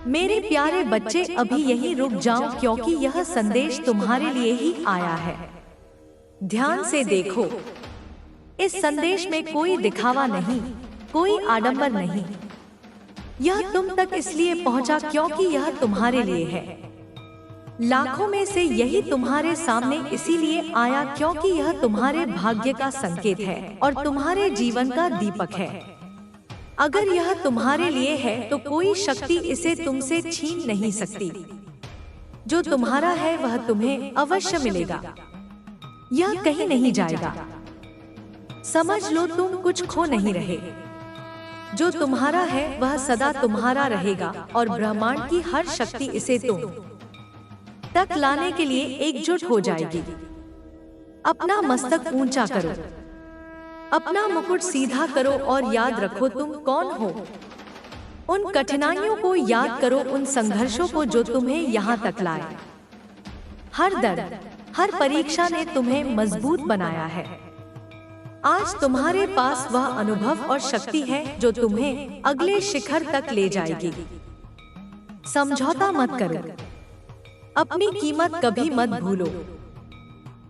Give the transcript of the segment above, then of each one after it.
मेरे प्यारे बच्चे, अभी यहीं रुक जाओ क्योंकि यह संदेश तुम्हारे लिए ही आया है। ध्यान से देखो। इस संदेश में कोई दिखावा नहीं, कोई आडंबर नहीं। यह तुम तक इसलिए पहुंचा क्योंकि यह तुम्हारे लिए है। लाखों में से यही तुम्हारे सामने इसीलिए आया क्योंकि यह तुम्हारे भाग्य का संकेत है और तुम्हारे जीवन का दीपक है। अगर यह तुम्हारे लिए है तो कोई शक्ति इसे तुमसे छीन नहीं सकती। जो तुम्हारा है वह तुम्हें अवश्य मिलेगा। यह कहीं नहीं जाएगा। समझ लो, तुम कुछ खो नहीं रहे। जो तुम्हारा है वह सदा तुम्हारा रहेगा और ब्रह्मांड की हर शक्ति इसे तुम तक लाने के लिए एकजुट हो जाएगी। अपना मस्तक ऊंचा करो, अपना मुकुट सीधा करो और याद रखो तुम कौन हो। उन कठिनाइयों को याद करो, उन संघर्षों को जो तुम्हें यहाँ तक लाए। हर दर्द, हर परीक्षा ने तुम्हें मजबूत बनाया है। आज तुम्हारे पास वह अनुभव और शक्ति है जो तुम्हें अगले शिखर तक ले जाएगी। समझौता मत करो, अपनी कीमत कभी मत भूलो।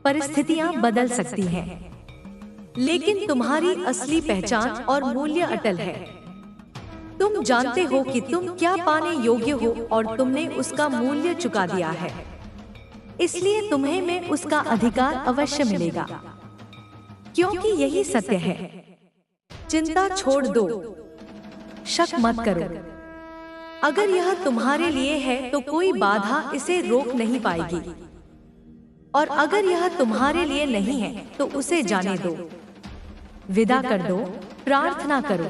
परिस्थितियां बदल सकती हैं, लेकिन तुम्हारी असली पहचान और मूल्य अटल है। तुम जानते हो कि तुम क्या पाने योग्य हो और तुमने उसका मूल्य चुका दिया है, इसलिए तुम्हें में उसका अधिकार अवश्य मिलेगा, क्योंकि यही सत्य है। चिंता छोड़ दो, शक मत करो। अगर यह तुम्हारे लिए है तो कोई बाधा इसे रोक नहीं पाएगी, और अगर यह तुम्हारे लिए नहीं है तो उसे जाने दो, विदा कर दो, प्रार्थना करो।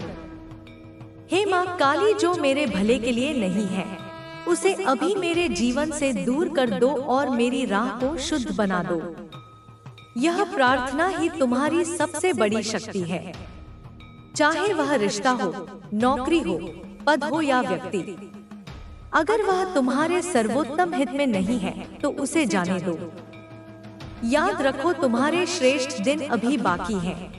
हे माँ काली, जो मेरे भले के लिए नहीं है उसे अभी मेरे जीवन से दूर कर दो और मेरी राह को शुद्ध बना दो। यह प्रार्थना ही तुम्हारी सबसे बड़ी शक्ति है। चाहे वह रिश्ता हो, नौकरी हो, पद हो या व्यक्ति, अगर वह तुम्हारे सर्वोत्तम हित में नहीं है तो उसे जाने दो। याद रखो, तुम्हारे श्रेष्ठ दिन अभी बाकी हैं।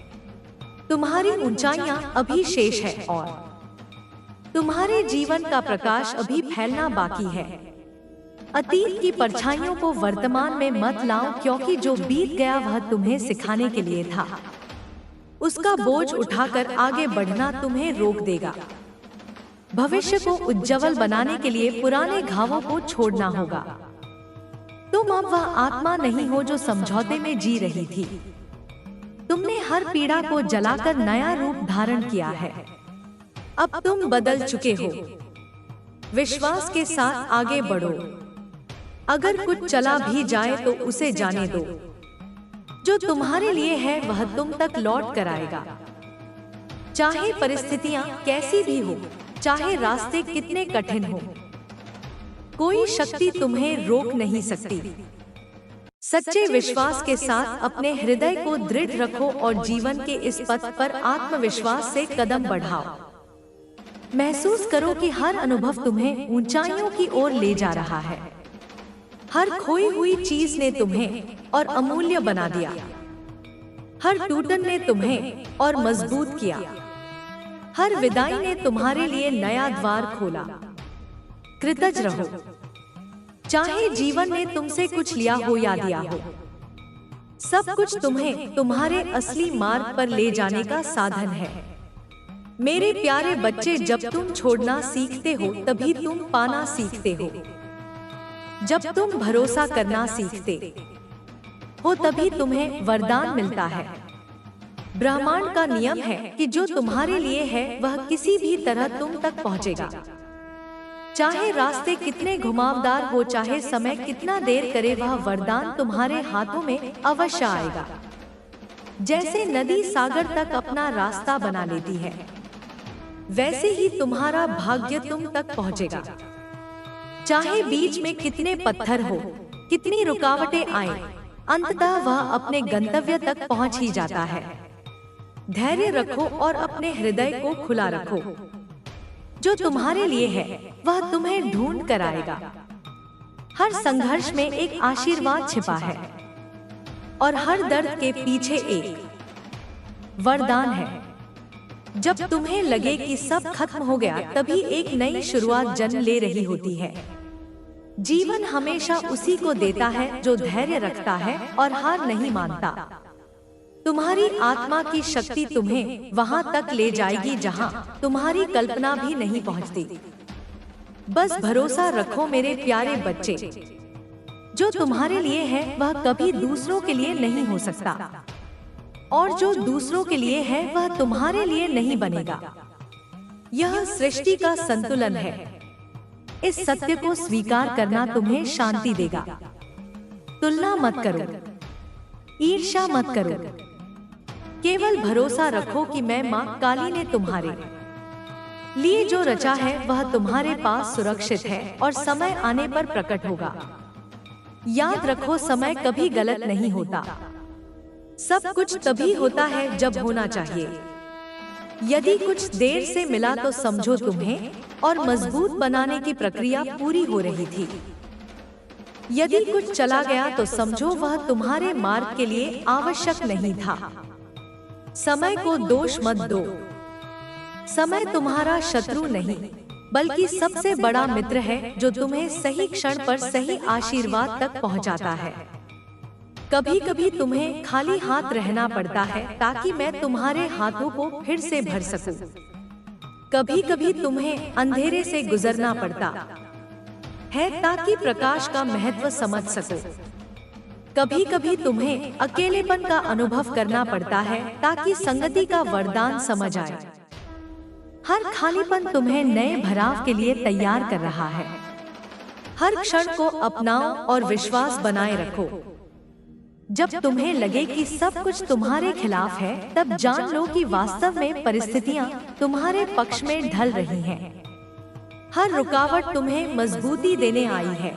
तुम्हारी ऊंचाइयां अभी शेष है और तुम्हारे जीवन का प्रकाश अभी फैलना बाकी है। अतीत की परछाइयों को वर्तमान में मत लाओ, क्योंकि जो बीत गया वह तुम्हें सिखाने के लिए था। उसका बोझ उठाकर आगे बढ़ना तुम्हें रोक देगा। भविष्य को उज्जवल बनाने के लिए पुराने घावों को छोड़ना होगा। तुम अब वह आत्मा नहीं हो जो समझौते में जी रही थी। तुमने हर पीड़ा को जलाकर नया रूप धारण किया है। अब तुम बदल चुके हो। विश्वास के साथ आगे बढ़ो। अगर कुछ चला भी जाए तो उसे जाने दो। जो तुम्हारे लिए है वह तुम तक लौट कर आएगा। चाहे परिस्थितियां कैसी भी हो, चाहे रास्ते कितने कठिन हो, कोई शक्ति तुम्हें रोक नहीं सकती। सच्चे विश्वास के साथ अपने हृदय को दृढ़ रखो और जीवन के इस पथ पर आत्मविश्वास से कदम बढ़ाओ। महसूस करो कि हर अनुभव तुम्हें ऊंचाइयों की ओर ले जा रहा है। हर खोई हुई चीज ने तुम्हें और अमूल्य बना दिया। हर टूटन ने तुम्हें और मजबूत किया। हर विदाई ने तुम्हारे लिए नया द्वार खोला। कृतज्ञ रहो। चाहे जीवन ने तुमसे कुछ लिया हो या दिया हो, सब कुछ तुम्हें तुम्हारे असली मार्ग पर ले जाने का साधन है। मेरे प्यारे बच्चे, जब तुम छोड़ना सीखते हो तभी तुम पाना सीखते हो। जब तुम भरोसा करना सीखते हो तभी तुम्हें वरदान मिलता है। ब्रह्मांड का नियम है कि जो तुम्हारे लिए है वह किसी भी तरह तुम तक पहुंचेगा। चाहे रास्ते कितने घुमावदार हो, चाहे समय कितना देर करे, वह वरदान तुम्हारे हाथों में अवश्य आएगा। जैसे नदी सागर तक अपना रास्ता बना लेती है, वैसे ही तुम्हारा भाग्य तुम तक पहुंचेगा। चाहे बीच में कितने पत्थर हो, कितनी रुकावटें आए, अंततः वह अपने गंतव्य तक पहुंच ही जाता है। धैर्य रखो और अपने हृदय को खुला रखो। जो तुम्हारे लिए है वह तुम्हें ढूंढ कर आएगा। हर संघर्ष में एक आशीर्वाद छिपा है और हर दर्द के पीछे एक वरदान है। जब तुम्हें लगे कि सब खत्म हो गया, तभी एक नई शुरुआत जन्म ले रही होती है। जीवन हमेशा उसी को देता है जो धैर्य रखता है और हार नहीं मानता। तुम्हारी आत्मा की शक्ति तुम्हें वहां तक ले जाएगी जहां तुम्हारी कल्पना भी नहीं पहुंचती। बस भरोसा रखो मेरे प्यारे बच्चे, जो तुम्हारे लिए है वह कभी दूसरों के लिए नहीं हो सकता, और जो दूसरों के लिए है वह तुम्हारे लिए नहीं बनेगा। यह सृष्टि का संतुलन है। इस सत्य को स्वीकार करना तुम्हें शांति देगा। तुलना मत करो, ईर्ष्या मत करो, केवल भरोसा रखो कि मैं माँ काली ने तुम्हारे लिए जो रचा है वह तुम्हारे पास सुरक्षित है और समय आने पर प्रकट होगा। याद रखो, समय कभी गलत नहीं होता। सब कुछ तभी होता है जब होना चाहिए। यदि कुछ देर से मिला तो समझो तुम्हें और मजबूत बनाने की प्रक्रिया पूरी हो रही थी। यदि कुछ चला गया तो समझो वह तुम्हारे मार्ग के लिए आवश्यक नहीं था। समय को दोष मत दो। समय तुम्हारा शत्रु नहीं, बल्कि सबसे बड़ा मित्र है जो तुम्हें सही क्षण पर सही आशीर्वाद तक पहुंचाता है। कभी कभी तुम्हें खाली हाथ रहना पड़ता है ताकि मैं तुम्हारे हाथों को फिर से भर सकूं। कभी कभी तुम्हें अंधेरे से गुजरना पड़ता है ताकि प्रकाश का महत्व समझ सको। कभी कभी तुम्हें अकेलेपन का अनुभव करना पड़ता है ताकि संगति का वरदान समझ आए। हर खालीपन तुम्हें नए भराव के लिए तैयार कर रहा है। हर क्षण को अपनाओ और विश्वास बनाए रखो। जब तुम्हें लगे कि सब कुछ तुम्हारे खिलाफ है, तब जान लो कि वास्तव में परिस्थितियां तुम्हारे पक्ष में ढल रही हैं। हर रुकावट तुम्हें मजबूती देने आई है।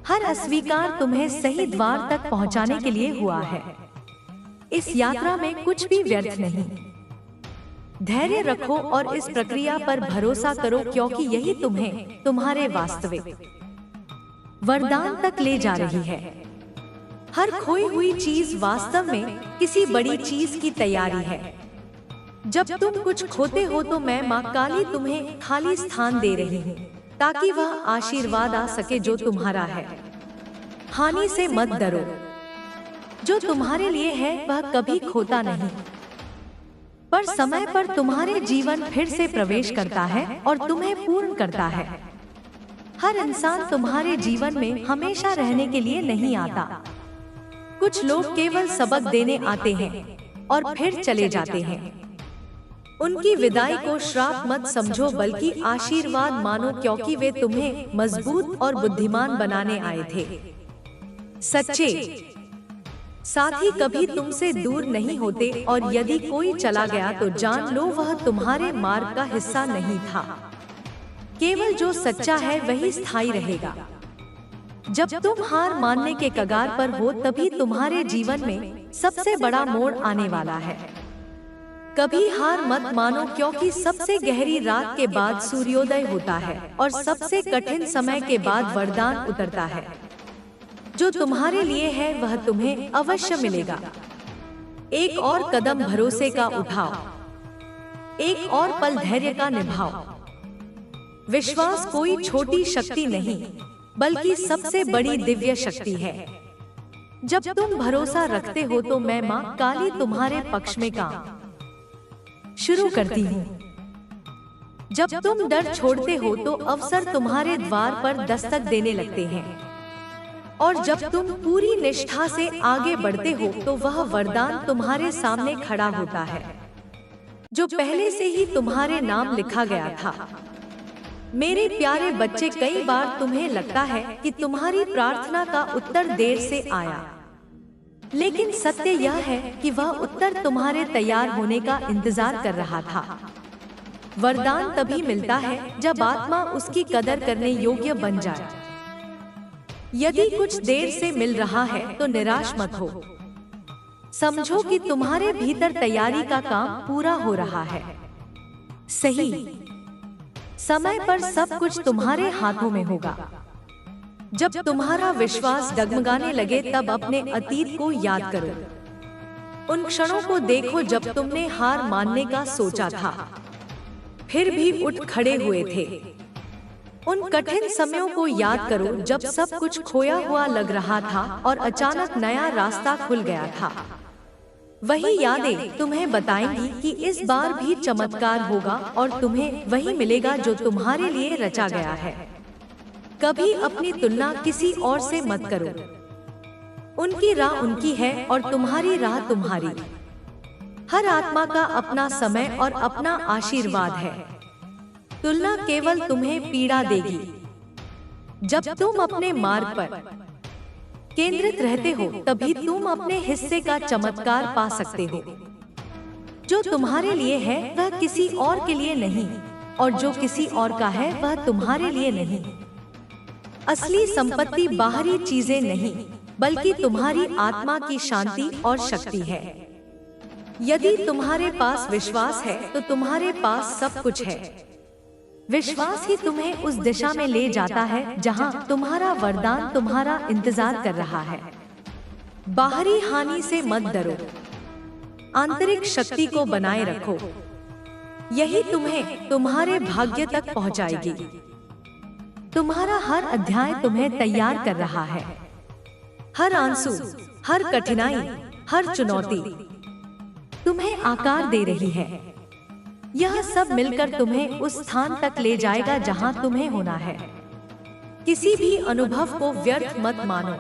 हर अस्वीकार तुम्हें सही द्वार तक पहुंचाने के लिए हुआ है। इस यात्रा में कुछ भी व्यर्थ नहीं। धैर्य रखो और इस प्रक्रिया पर भरोसा करो, क्योंकि यही तुम्हें तुम्हारे वास्तविक वरदान तक ले जा रही है। हर खोई हुई चीज वास्तव में किसी बड़ी चीज की तैयारी है। जब तुम कुछ खोते हो तो मैं माँ काली तुम्हें खाली स्थान दे रही हूँ, ताकि वह आशीर्वाद आ सके जो तुम्हारा है। हानि से मत डरो। जो तुम्हारे लिए है वह कभी खोता नहीं, पर समय पर तुम्हारे जीवन फिर से प्रवेश करता है और तुम्हें पूर्ण करता है। हर इंसान तुम्हारे जीवन में हमेशा रहने के लिए नहीं आता। कुछ लोग केवल सबक देने आते हैं और फिर चले जाते हैं। उनकी विदाई को श्राप मत समझो, बल्कि आशीर्वाद मानो, क्योंकि वे तुम्हें मजबूत और बुद्धिमान बनाने आए थे। सच्चे साथी कभी तुमसे दूर नहीं होते, और यदि कोई चला गया तो जान लो वह तुम्हारे मार्ग का हिस्सा नहीं था। केवल जो सच्चा है वही स्थायी रहेगा। जब तुम हार मानने के कगार पर हो, तभी तुम्हारे जीवन में सबसे बड़ा मोड़ आने वाला है। कभी हार मत मानो, क्योंकि सबसे गहरी रात के बाद सूर्योदय होता है और सबसे कठिन समय के बाद वरदान उतरता है। जो तुम्हारे लिए है वह तुम्हें अवश्य मिलेगा। एक और कदम भरोसे का उठाओ, एक और पल धैर्य का निभाओ। विश्वास कोई छोटी शक्ति नहीं, बल्कि सबसे बड़ी दिव्य शक्ति है। जब तुम भरोसा रखते हो तो मैं माँ काली तुम्हारे पक्ष में काम शुरू करती हूँ। जब तुम डर छोड़ते हो तो अवसर तुम्हारे द्वार पर दस्तक देने लगते हैं, और जब तुम पूरी निष्ठा से आगे बढ़ते हो तो वह वरदान तुम्हारे सामने खड़ा होता है, जो पहले से ही तुम्हारे नाम लिखा गया था। मेरे प्यारे बच्चे, कई बार तुम्हें लगता है कि तुम्हारी प्रार्थना का उत्तर देर से आया, लेकिन सत्य यह है कि वह उत्तर तुम्हारे तैयार होने का इंतजार कर रहा था। वरदान तभी मिलता है जब आत्मा उसकी कदर करने योग्य बन जाए। यदि कुछ देर से मिल रहा है तो निराश मत हो। समझो कि तुम्हारे भीतर तैयारी का काम पूरा हो रहा है। सही समय पर सब कुछ तुम्हारे हाथों में होगा। जब तुम्हारा विश्वास डगमगाने लगे तब अपने अतीत को याद करो। उन क्षणों को देखो जब तुमने हार मानने का सोचा था, फिर भी उठ खड़े हुए थे। उन कठिन समयों को याद करो जब सब कुछ खोया हुआ लग रहा था और अचानक नया रास्ता खुल गया था। वही यादें तुम्हें बताएंगी कि इस बार भी चमत्कार होगा और तुम्हें वही मिलेगा जो तुम्हारे लिए रचा गया है। कभी अपनी तुलना किसी और से मत करो। उनकी राह उनकी है और तुम्हारी राह तुम्हारी। हर आत्मा का अपना समय और अपना आशीर्वाद है। तुलना केवल तुम्हें पीड़ा देगी। जब तुम अपने मार्ग पर केंद्रित रहते हो तभी तुम अपने हिस्से का चमत्कार पा सकते हो। जो तुम्हारे लिए है वह किसी और के लिए नहीं, और जो किसी और का है वह तुम्हारे लिए नहीं। असली संपत्ति बाहरी चीजें नहीं, बल्कि तुम्हारी आत्मा की शांति और शक्ति है। यदि तुम्हारे पास विश्वास है तो तुम्हारे पास सब कुछ है। विश्वास ही तुम्हें उस दिशा में ले जाता है जहां तुम्हारा वरदान तुम्हारा इंतजार कर रहा है। बाहरी हानि से मत डरो, आंतरिक शक्ति को बनाए रखो। यही तुम्हें तुम्हारे भाग्य तक पहुंचाएगी। तुम्हारा हर अध्याय तुम्हें तैयार कर रहा है। हर आंसू, हर कठिनाई, हर चुनौती तुम्हें आकार दे रही है। यह सब मिलकर तुम्हें उस स्थान तक ले जाएगा जहां तुम्हें होना है। किसी भी अनुभव को व्यर्थ मत मानो।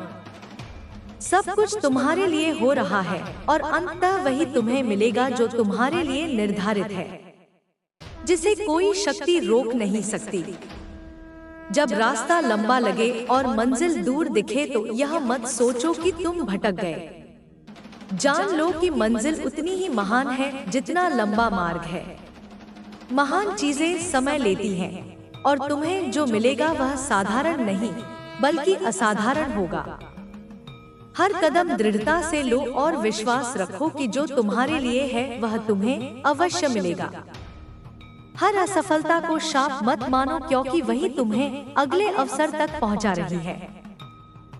सब कुछ तुम्हारे लिए हो रहा है और अंततः वही तुम्हें मिलेगा जो तुम्हारे लिए निर्धारित है, जिसे कोई शक्ति रोक नहीं सकती। जब रास्ता लंबा लगे और मंजिल दूर दिखे तो यह मत सोचो कि तुम भटक गए। जान लो कि मंजिल उतनी ही महान है जितना लंबा मार्ग है। महान चीजें समय लेती हैं और तुम्हें जो मिलेगा वह साधारण नहीं बल्कि असाधारण होगा। हर कदम दृढ़ता से लो और विश्वास रखो कि जो तुम्हारे लिए है वह तुम्हें अवश्य मिलेगा। हर असफलता को शाप मत मानो, क्योंकि वही तुम्हें अगले अवसर तक पहुंचा रही है।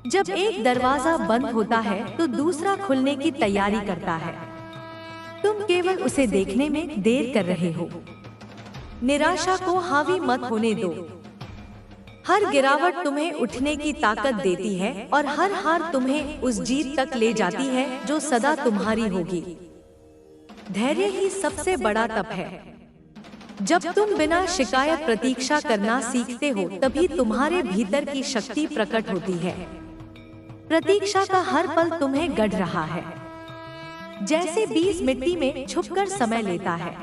जब एक दरवाजा बंद होता है तो दूसरा खुलने की तैयारी करता है। तुम केवल उसे देखने में देर कर रहे हो। निराशा को हावी मत होने दो। हर गिरावट तुम्हें उठने की ताकत देती है और हर हार तुम्हें उस जीत तक ले जाती है जो सदा तुम्हारी होगी। धैर्य ही सबसे बड़ा तप है। जब तुम बिना शिकायत प्रतीक्षा करना सीखते हो तभी तुम्हारे भीतर की शक्ति प्रकट होती है। प्रतीक्षा का हर पल तुम्हें गढ़ रहा है। जैसे बीज मिट्टी में छुपकर समय लेता है,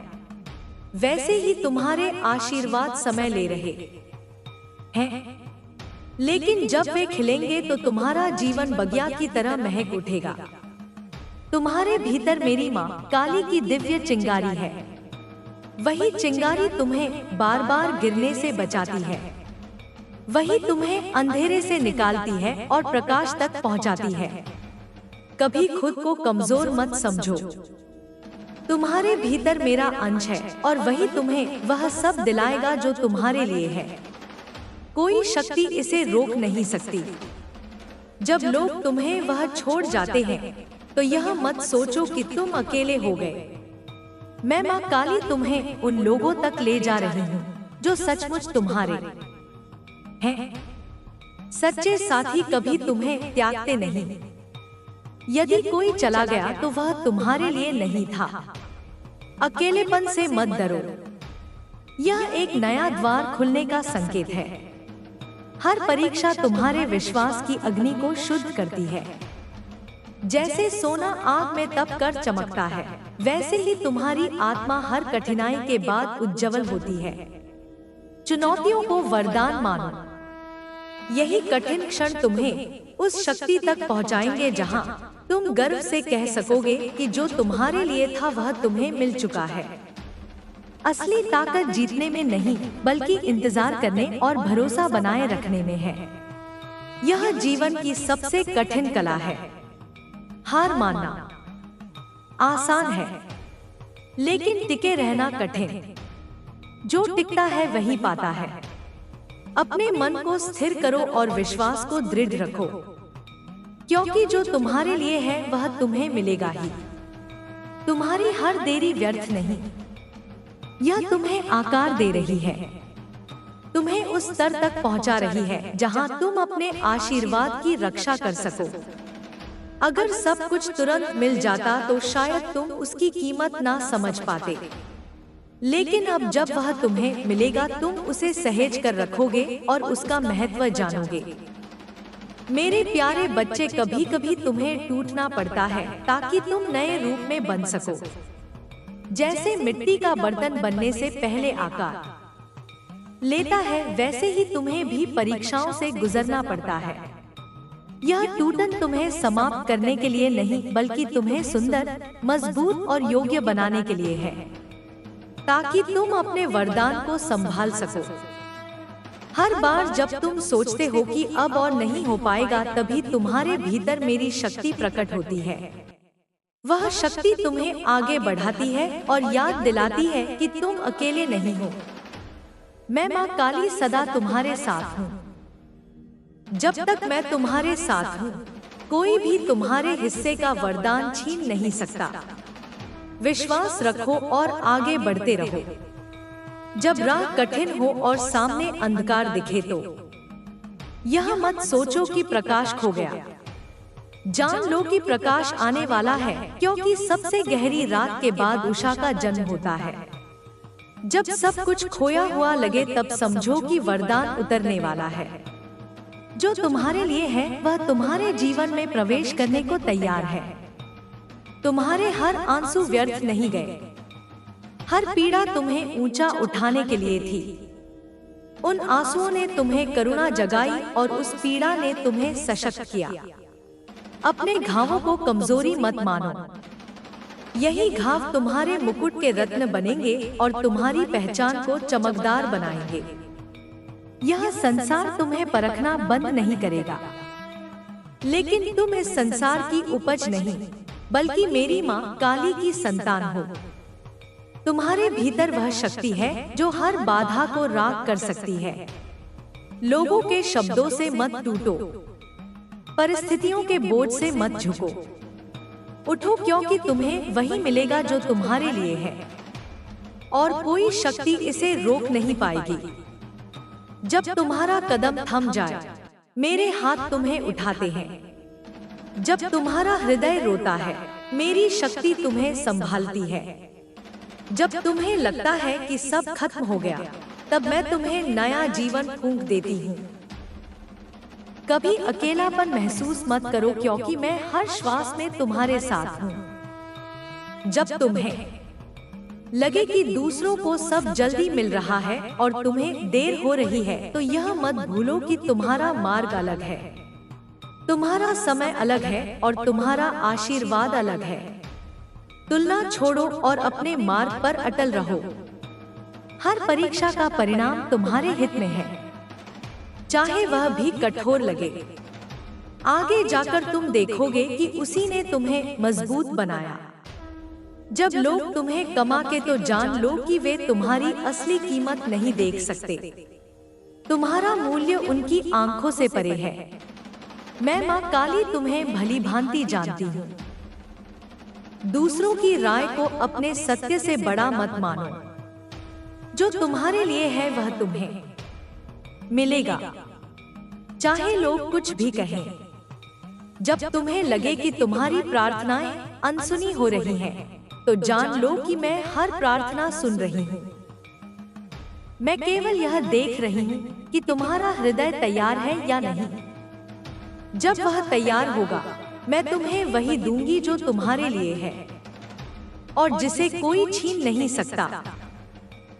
वैसे ही तुम्हारे आशीर्वाद समय ले रहे हैं। लेकिन जब वे खिलेंगे तो तुम्हारा जीवन बगिया की तरह महक उठेगा। तुम्हारे भीतर मेरी माँ काली की दिव्य चिंगारी है। वही चिंगारी तुम्हें बार बार गिरने से बचाती है। वही तुम्हें अंधेरे से निकालती है और प्रकाश तक पहुंचाती है। कभी खुद को कमजोर मत समझो। तुम्हारे भीतर मेरा अंश है और वही तुम्हें वह सब दिलाएगा जो तुम्हारे लिए है। कोई शक्ति इसे रोक नहीं सकती। जब लोग तुम्हें वह छोड़ जाते हैं तो यह मत सोचो कि तुम अकेले हो गए। मैं माँ काली तुम्हें उन लोगों तक ले जा रही हूँ जो सचमुच तुम्हारे हैं। सच्चे साथी कभी तुम्हें त्यागते नहीं। यदि कोई चला गया तो वह तुम्हारे लिए नहीं था। अकेलेपन से मत डरो। यह एक नया द्वार खुलने का संकेत है। हर परीक्षा तुम्हारे विश्वास की अग्नि को शुद्ध करती है। जैसे सोना आग में तप कर चमकता है, वैसे ही तुम्हारी आत्मा हर कठिनाई के बाद उज्जवल होती है। चुनौतियों को वरदान मानो। यही कठिन क्षण तुम्हें उस शक्ति तक पहुंचाएंगे जहां तुम गर्व से कह सकोगे कि जो तुम्हारे लिए था वह तुम्हें मिल चुका है। असली ताकत जीतने में नहीं बल्कि इंतजार करने और भरोसा बनाए रखने में है। यह जीवन की सबसे कठिन कला है। हार मानना आसान है, लेकिन टिके रहना कठिन। जो टिकता है वही पाता है। अपने मन को स्थिर करो और विश्वास को दृढ़ रखो, क्योंकि जो तुम्हारे लिए है वह तुम्हें मिलेगा ही। तुम्हारी हर देरी व्यर्थ नहीं, यह तुम्हें आकार दे रही है, तुम्हें उस स्तर तक पहुंचा रही है जहां तुम अपने आशीर्वाद की रक्षा कर सको। अगर सब कुछ तुरंत मिल जाता तो शायद तुम उसकी कीमत ना समझ पाते, लेकिन अब जब वह तुम्हें मिलेगा तुम उसे सहेज कर रखोगे और उसका महत्व जानोगे। मेरे प्यारे बच्चे, कभी कभी तुम्हें टूटना पड़ता है ताकि तुम नए रूप में बन सको। जैसे मिट्टी का बर्तन बनने से पहले आकार लेता है, वैसे ही तुम्हें भी परीक्षाओं से गुजरना पड़ता है। यह टूटन तुम्हें समाप्त करने के लिए नहीं, बल्कि तुम्हें सुंदर, मजबूत और योग्य बनाने के लिए है, ताकि तुम अपने वरदान को संभाल सको। हर बार जब तुम सोचते हो कि अब और नहीं हो पाएगा, तभी तुम्हारे भीतर मेरी शक्ति प्रकट होती है। वह शक्ति तुम्हें आगे बढ़ाती है और याद दिलाती है कि तुम अकेले नहीं हो। मैं माँ काली सदा तुम्हारे साथ हूँ। जब तक मैं तुम्हारे साथ हूँ, कोई भी तुम्हारे हिस्से का वरदान छीन नहीं सकता। विश्वास रखो और आगे बढ़ते रहो। जब राह कठिन हो और सामने अंधकार दिखे तो यह मत सोचो कि प्रकाश खो गया। जान लो कि प्रकाश आने वाला है, क्योंकि सबसे गहरी रात के बाद उषा का जन्म होता है। जब सब कुछ खोया हुआ लगे तब समझो कि वरदान उतरने वाला है। जो तुम्हारे लिए है वह तुम्हारे जीवन में प्रवेश करने को तैयार है। तुम्हारे हर आंसू व्यर्थ नहीं गए। हर पीड़ा तुम्हें ऊंचा उठाने के लिए थी। उन आंसुओं ने तुम्हें करुणा जगाई और उस पीड़ा ने तुम्हें सशक्त किया। अपने घावों को कमजोरी मत मानो। यही घाव तुम्हारे मुकुट के रत्न बनेंगे और तुम्हारी पहचान को चमकदार बनाएंगे। यह संसार तुम्हें परखना बंद नहीं करेगा, लेकिन तुम इस संसार की उपज नहीं, बल्कि मेरी माँ काली की संतान हो। तुम्हारे भीतर वह शक्ति है जो हर बाधा को राग कर सकती है। लोगों के शब्दों से मत टूटो, परिस्थितियों के बोझ से मत झुको। उठो, क्योंकि तुम्हें वही मिलेगा जो तुम्हारे लिए है, और कोई शक्ति इसे रोक नहीं पाएगी। जब तुम्हारा कदम थम जाए, मेरे हाथ तुम्हें उठाते हैं। जब तुम्हारा हृदय रोता है, मेरी शक्ति तुम्हें संभालती है। जब तुम्हें लगता है कि सब खत्म हो गया, तब मैं तुम्हें नया जीवन फूंक देती हूँ। कभी अकेलापन महसूस मत करो, क्योंकि मैं हर श्वास में तुम्हारे साथ हूँ। जब तुम्हें लगे कि दूसरों को सब जल्दी मिल रहा है और तुम्हें देर हो रही है, तो यह मत भूलो कि तुम्हारा मार्ग अलग है, तुम्हारा समय अलग है और तुम्हारा आशीर्वाद अलग है। तुलना छोड़ो और अपने मार्ग पर अटल रहो। हर परीक्षा का परिणाम तुम्हारे हित में है, चाहे वह भी कठोर लगे। आगे जाकर तुम देखोगे कि उसी ने तुम्हें मजबूत बनाया। जब लोग तुम्हें कमा के, तो जान लो कि वे तुम्हारी असली कीमत नहीं देख सकते। तुम्हारा मूल्य उनकी आंखों से परे है। मैं माँ काली तुम्हें भली भांति जानती हूँ। दूसरों की राय को अपने सत्य से बड़ा मत मानो। जो तुम्हारे लिए है वह तुम्हें मिलेगा, चाहे लोग कुछ भी कहें। जब तुम्हें लगे कि तुम्हारी प्रार्थनाएं अनसुनी हो रही हैं, तो जान लो कि मैं हर प्रार्थना सुन रही हूँ। मैं केवल यह देख रही हूँ कि तुम्हारा हृदय तैयार है या नहीं। जब वह तैयार होगा, मैं तुम्हें वही दूंगी जो तुम्हारे लिए है और जिसे कोई छीन नहीं सकता।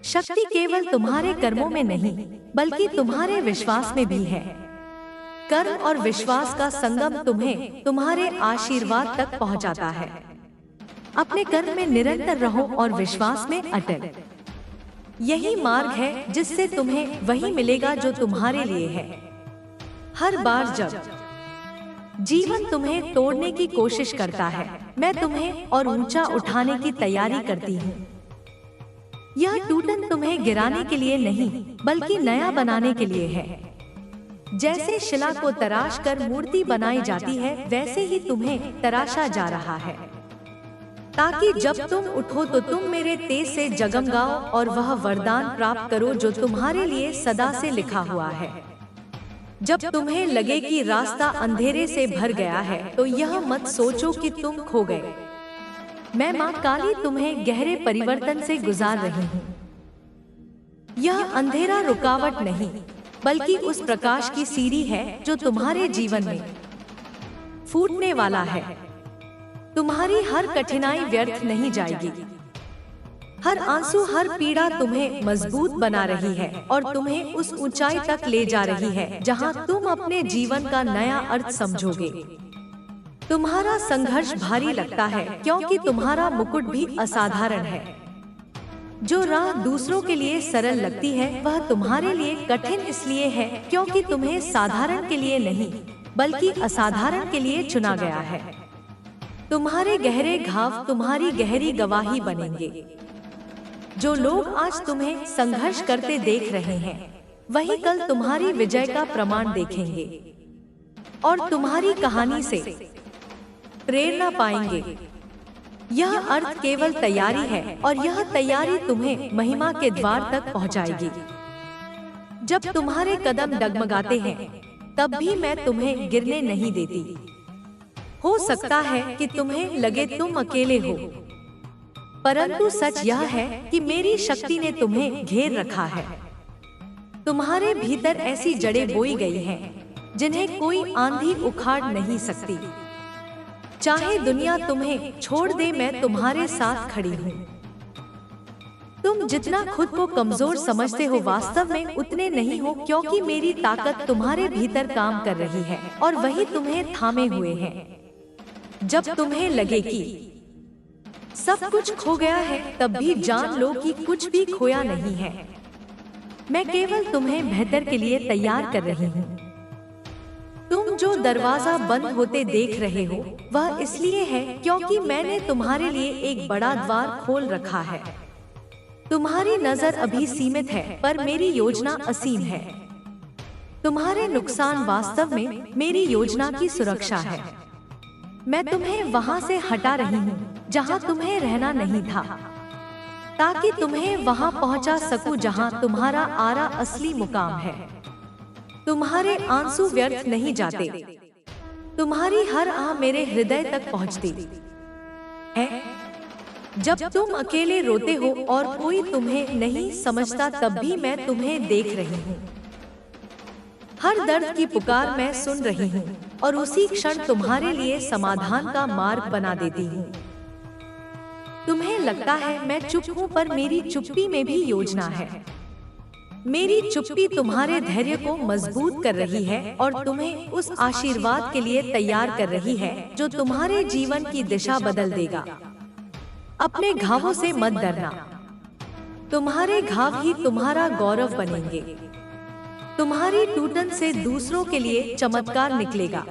शक्ति केवल तुम्हारे कर्मों में नहीं, बल्कि तुम्हारे विश्वास में भी है। कर्म और विश्वास का संगम तुम्हें तुम्हारे आशीर्वाद तक पहुंचाता है। अपने कर्म में निरंतर रहो और विश्वास में अटल। यही मार्ग है जिससे तुम्हें वही मिलेगा जो तुम्हारे लिए है। हर बार जब जीवन तुम्हें तोड़ने की कोशिश करता है, मैं तुम्हें और ऊंचा उठाने की तैयारी करती हूँ। यह टूटन तुम्हें गिराने के लिए नहीं, बल्कि नया बनाने के लिए है। जैसे शिला को तराश कर मूर्ति बनाई जाती है, वैसे ही तुम्हें तराशा जा रहा है। ताकि जब तुम उठो तो तुम मेरे तेज से जगमगाओ और वह वरदान प्राप्त करो जो तुम्हारे लिए सदा से लिखा हुआ है। जब तुम्हें लगे कि रास्ता अंधेरे से भर गया है तो यह मत सोचो कि तुम खो गए। मैं माँ काली तुम्हें गहरे परिवर्तन से गुजार रही हूँ। यह अंधेरा रुकावट नहीं, बल्कि उस प्रकाश की सीढ़ी है जो तुम्हारे जीवन में फूटने वाला है। तुम्हारी हर कठिनाई व्यर्थ नहीं जाएगी। हर आंसू, हर पीड़ा तुम्हें मजबूत बना रही है और तुम्हें उस ऊंचाई तक ले जा रही है जहां तुम अपने जीवन का नया अर्थ समझोगे। तुम्हारा संघर्ष भारी लगता है क्योंकि तुम्हारा मुकुट भी असाधारण है। जो राह दूसरों के लिए सरल लगती है वह तुम्हारे लिए कठिन इसलिए है क्योंकि तुम्हें साधारण के लिए नहीं बल्कि असाधारण के लिए चुना गया है। तुम्हारे गहरे घाव तुम्हारी गहरी गवाही बनेंगे। जो लोग आज तुम्हें संघर्ष करते देख रहे हैं वही कल तुम्हारी विजय का प्रमाण देखेंगे और तुम्हारी कहानी से प्रेरणा पाएंगे। यह अर्थ केवल तैयारी है और यह तैयारी तुम्हें महिमा के द्वार तक पहुंचाएगी। जब तुम्हारे कदम डगमगाते हैं तब भी मैं तुम्हें गिरने नहीं देती। हो सकता है कि तुम्हें लगे तुम अकेले हो, परंतु सच यह है कि मेरी शक्ति ने तुम्हें घेर रखा है। तुम्हारे भीतर ऐसी जड़ें बोई गई हैं जिन्हें कोई आंधी उखाड़ नहीं सकती। चाहे दुनिया तुम्हें छोड़ दे, मैं तुम्हारे साथ खड़ी हूँ। तुम जितना खुद को कमजोर समझते हो वास्तव में उतने नहीं हो, क्योंकि मेरी ताकत तुम्हारे भीतर काम कर रही है और वही तुम्हें थामे हुए है। जब तुम्हें लगे कि सब कुछ खो गया है तब भी जान लो कि कुछ भी खोया नहीं है। मैं केवल तुम्हें बेहतर के लिए तैयार कर रही हूँ। तुम जो दरवाजा बंद होते देख रहे हो वह इसलिए है क्योंकि मैंने तुम्हारे लिए एक बड़ा द्वार खोल रखा है। तुम्हारी नजर अभी सीमित है पर मेरी योजना असीम है। तुम्हारे नुकसान वास्तव में मेरी योजना की सुरक्षा है। मैं तुम्हें वहां से हटा रही हूँ जहां तुम्हें रहना नहीं था, ताकि तुम्हें वहां पहुंचा सकूं जहां तुम्हारा आरा असली मुकाम है। तुम्हारे आंसू व्यर्थ नहीं जाते। तुम्हारी हर आह मेरे हृदय तक पहुंचती है। जब तुम अकेले रोते हो और कोई तुम्हें नहीं समझता तब भी मैं तुम्हें देख रही हूँ। हर दर्द की पुकार मैं सुन रही हूँ और उसी क्षण तुम्हारे लिए समाधान का मार्ग बना देती हूँ। तुम्हें लगता है मैं चुप हूँ, पर मेरी चुप्पी में भी योजना है। मेरी चुप्पी तुम्हारे धैर्य को मजबूत कर रही है और तुम्हें उस आशीर्वाद के लिए तैयार कर रही है जो तुम्हारे जीवन की दिशा बदल देगा। अपने घावों से मत डरना। तुम्हारे घाव ही तुम्हारा गौरव बनेंगे। तुम्हारी टूटन से दूसरों के लिए चमत्कार निकलेगा।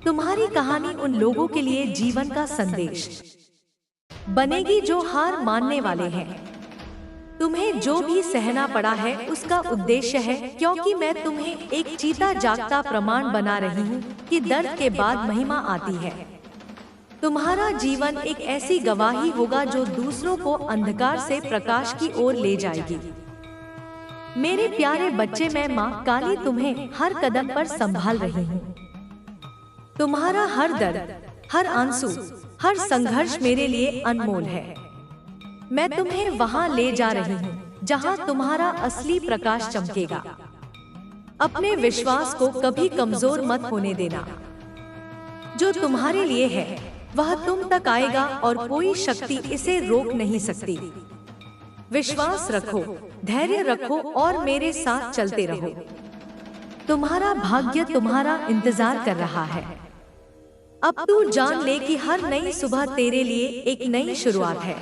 तुम्हारी कहानी उन लोगों के लिए जीवन का संदेश बनेगी जो हार मानने वाले हैं। तुम्हें जो भी सहना पड़ा है उसका उद्देश्य है, क्योंकि मैं तुम्हें एक जीता जागता प्रमाण बना रही हूँ कि दर्द के बाद महिमा आती है। तुम्हारा जीवन एक ऐसी गवाही होगा जो दूसरों को अंधकार से प्रकाश की ओर ले जाएगी। मेरे प्यारे बच्चे, मैं माँ काली तुम्हें हर कदम पर संभाल रही हूँ। तुम्हारा हर दर्द, हर आंसू, हर संघर्ष मेरे लिए अनमोल है। मैं तुम्हें वहां ले जा रही हूँ जहां तुम्हारा असली प्रकाश चमकेगा। अपने विश्वास को कभी कमजोर मत होने देना। जो तुम्हारे लिए है वह तुम तक आएगा और कोई शक्ति इसे रोक नहीं सकती। विश्वास रखो, धैर्य रखो और मेरे साथ चलते रहो। तुम्हारा भाग्य तुम्हारा इंतजार कर रहा है। अब तू जान ले कि हर नई सुबह तेरे लिए एक नई शुरुआत है।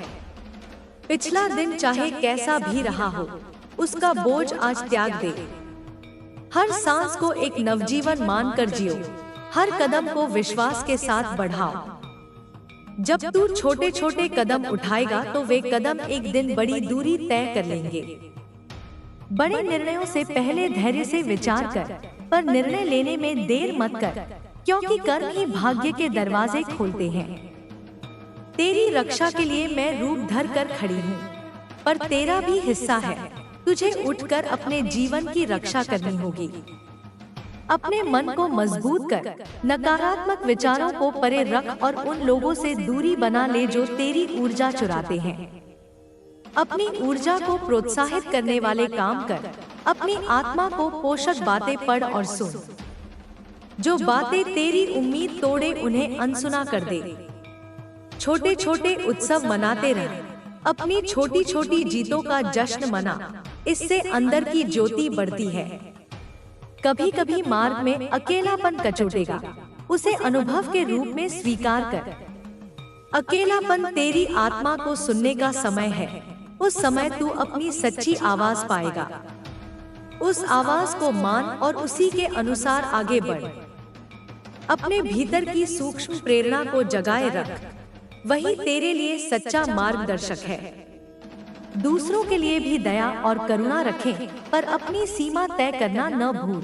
पिछला दिन चाहे कैसा भी रहा हो, उसका बोझ आज त्याग दे। हर सांस को एक नवजीवन मानकर जियो। हर कदम को विश्वास के साथ बढ़ाओ। जब तू छोटे छोटे कदम उठाएगा तो वे कदम एक दिन बड़ी दूरी तय कर लेंगे। बड़े निर्णयों से पहले धैर्य से विचार कर, पर निर्णय लेने में देर मत कर, क्योंकि कर्म ही भाग्य के दरवाजे खोलते हैं। तेरी रक्षा के लिए मैं रूप धर कर खड़ी हूँ, पर तेरा भी हिस्सा है। तुझे उठकर अपने जीवन की रक्षा करनी होगी। अपने मन को मजबूत कर, नकारात्मक विचारों को परे रख और उन लोगों से दूरी बना ले जो तेरी ऊर्जा चुराते हैं। अपनी ऊर्जा को प्रोत्साहित करने वाले काम कर। अपनी आत्मा को पोषक बातें पढ़ और सुन। जो बातें तेरी उम्मीद तोड़े उन्हें अनसुना कर दे। छोटे छोटे उत्सव मनाते रह। अपनी छोटी छोटी जीतों का जश्न मना, इससे अंदर की ज्योति बढ़ती है। कभी कभी मार्ग में अकेलापन कचोटेगा, उसे अनुभव के रूप में स्वीकार कर। अकेलापन तेरी आत्मा को सुनने का समय है। उस समय तू अपनी सच्ची आवाज पाएगा। उस आवाज को मान और उसी के अनुसार आगे बढ़। अपने भीतर की सूक्ष्म प्रेरणा को जगाए रख, वही तेरे लिए सच्चा मार्गदर्शक है। दूसरों के लिए भी दया और करुणा रखें, पर अपनी सीमा तय करना न भूल।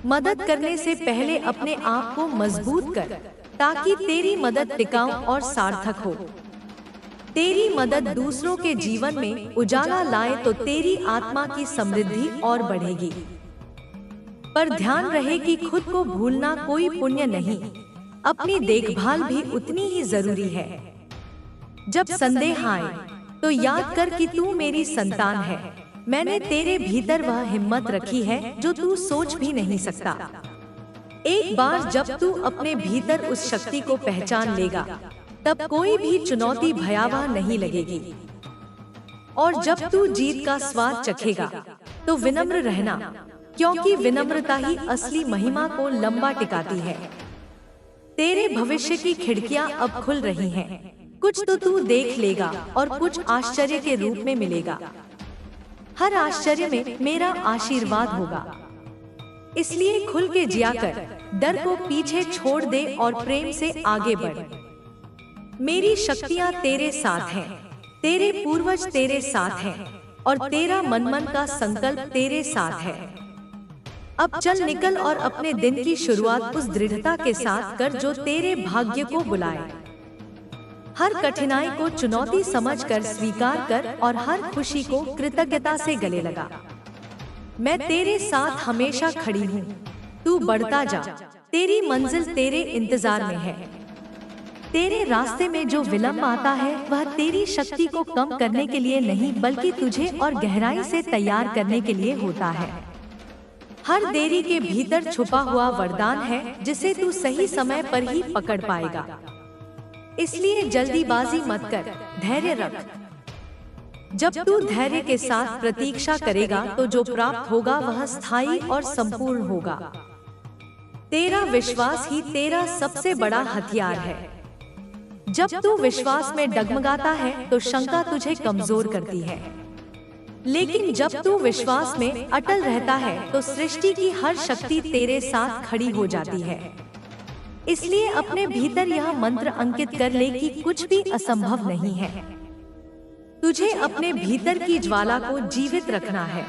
मदद करने से पहले अपने आप को मजबूत कर, ताकि तेरी मदद टिकाऊ और सार्थक हो। तेरी मदद दूसरों के जीवन में उजाला लाए तो तेरी आत्मा की समृद्धि और बढ़ेगी। पर ध्यान रहे कि खुद को भूलना कोई पुण्य नहीं, अपनी देखभाल भी उतनी ही जरूरी है। जब संदेह आए तो याद कर कि तू मेरी संतान है। मैंने तेरे भीतर वह हिम्मत रखी है जो तू सोच भी नहीं सकता। एक बार जब तू अपने भीतर उस शक्ति को पहचान लेगा, तब कोई भी चुनौती भयावह नहीं लगेगी। और जब तू जीत का स्वाद चखेगा, तो विनम्र रहना, क्योंकि विनम्रता ही असली महिमा को लंबा टिकाती है। तेरे भविष्य की खिड़कियां अब खुल रही हैं। कुछ तो तू देख लेगा और कुछ आश्चर्य के रूप में मिलेगा। हर आश्चर्य में मेरा आशीर्वाद होगा। इसलिए खुल के जिया कर, डर को पीछे छोड़ दे और प्रेम से आगे बढ़। मेरी शक्तियां तेरे साथ हैं, तेरे पूर्वज तेरे साथ हैं और तेरा मन का संकल्प तेरे साथ है। अब चल निकल और अपने दिन की शुरुआत उस दृढ़ता के साथ कर जो तेरे भाग्य को बुलाए। हर कठिनाई को चुनौती समझकर स्वीकार कर और हर खुशी को कृतज्ञता से गले लगा। मैं तेरे साथ हमेशा खड़ी हूँ। तू बढ़ता जा, तेरी मंजिल तेरे इंतजार में है। तेरे रास्ते में जो विलंब आता है वह तेरी शक्ति को कम करने के लिए नहीं, बल्कि तुझे और गहराई से तैयार करने के लिए होता है। हर देरी के भीतर छुपा हुआ वरदान है जिसे तू सही समय पर ही पकड़ पाएगा। इसलिए जल्दीबाजी मत कर, धैर्य रख। जब तू धैर्य के साथ प्रतीक्षा करेगा तो जो प्राप्त होगा वह स्थायी और संपूर्ण होगा। तेरा विश्वास ही तेरा सबसे बड़ा हथियार है। जब तू विश्वास में डगमगाता है तो शंका तुझे कमजोर करती है, लेकिन जब तू विश्वास में अटल रहता है तो सृष्टि की हर शक्ति तेरे साथ खड़ी हो जाती है। इसलिए अपने भीतर यह मंत्र अंकित कर ले कि कुछ भी असंभव नहीं है। तुझे अपने भीतर की ज्वाला को जीवित रखना है।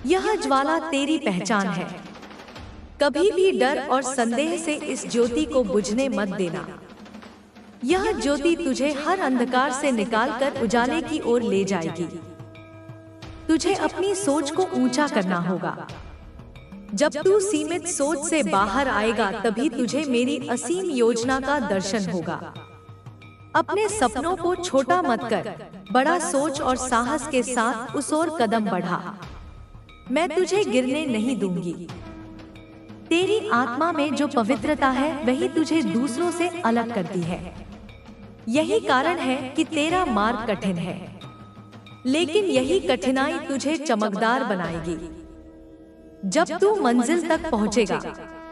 यह ज्वाला तेरी पहचान है। कभी भी डर और संदेह से इस ज्योति को बुझने मत देना। यह ज्योति तुझे हर अंधकार से निकालकर उजाले की ओर ले जाएगी। तुझे अपनी सोच को ऊंचा करना होगा। जब तू सीमित सोच से बाहर आएगा तभी तुझे मेरी असीम योजना का दर्शन होगा। अपने सपनों को छोटा मत कर, बड़ा सोच और साहस के साथ उस ओर कदम बढ़ा। मैं तुझे गिरने नहीं दूंगी। तेरी आत्मा में जो पवित्रता है वही तुझे दूसरों से अलग करती है। यही कारण है कि तेरा मार्ग कठिन है, लेकिन यही कठिनाई तुझे चमकदार बनाएगी। जब तू मंजिल तक पहुंचेगा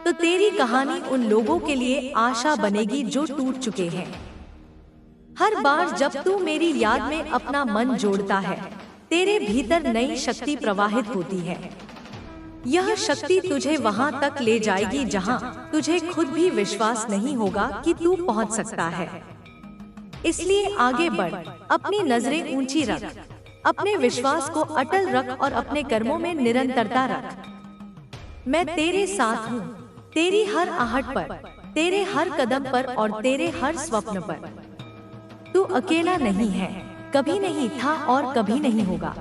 तो तेरी कहानी उन लोगों के लिए आशा बनेगी जो टूट चुके हैं। हर बार जब तू मेरी याद में अपना मन जोड़ता है, तेरे भीतर नई शक्ति प्रवाहित होती है। यह शक्ति तुझे वहां तक ले जाएगी जहां तुझे खुद भी विश्वास नहीं होगा कि तू पहुंच सकता है। इसलिए आगे बढ़, अपनी नजरें ऊंची रख, अपने विश्वास को अटल रख और अपने कर्मों में निरंतरता रख। मैं तेरे साथ हूँ, तेरी हर आहट पर, तेरे हर कदम पर और तेरे हर स्वप्न पर। तू अकेला नहीं है, कभी नहीं था और कभी नहीं होगा।